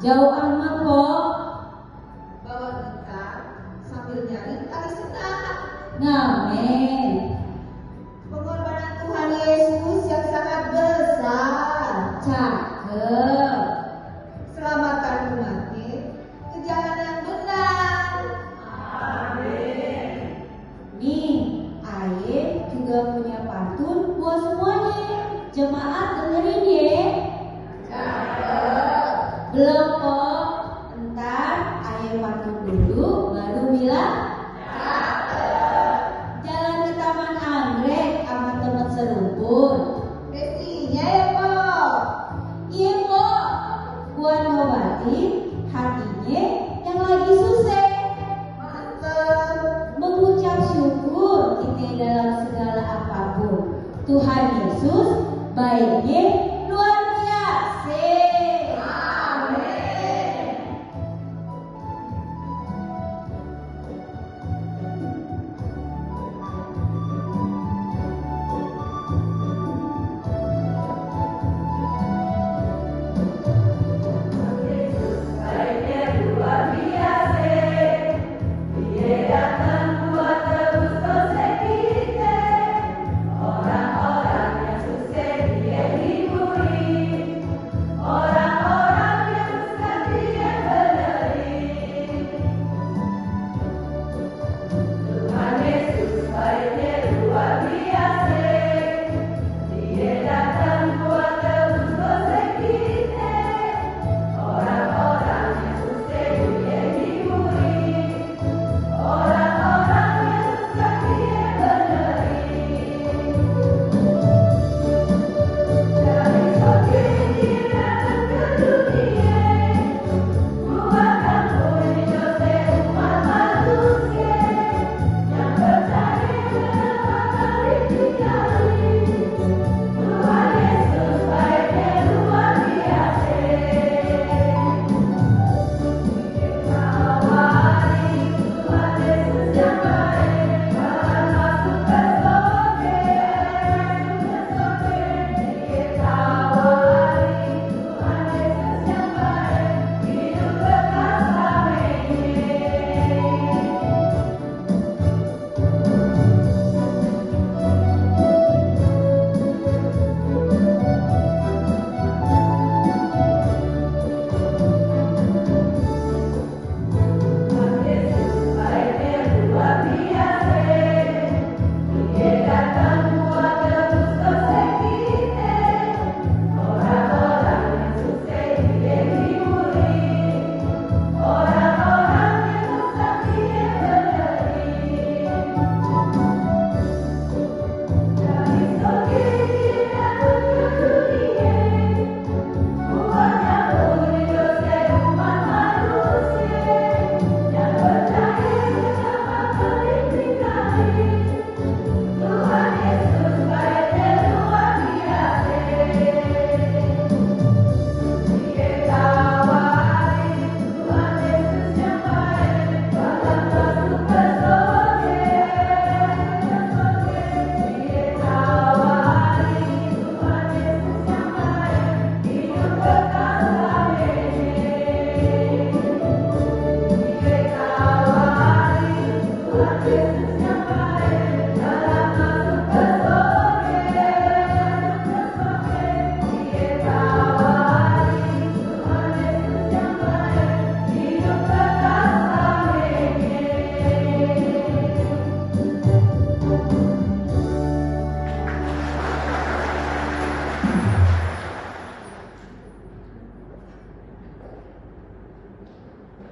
Jauh amat kok. Bawa kita sambil nyari tali senang. Ngamen. Pengorbanan Tuhan Yesus yang sangat besar. Cakep. Selamatkan umatnya ke jalan yang benar. Nih, Aye juga punya pantun buat semuanya. Jemaat dengerin ya. Belum kok. Ntar Aye pantun dulu baru bilang. Jalan ke Taman Anggrek sama teman serumpun. Mestinya ya Pok. Iya kok. Buat ngobatin hatinya yang lagi susah. Mantep. Mengucap syukur kita dalam segala apapun. Tuhan Yesus baiknya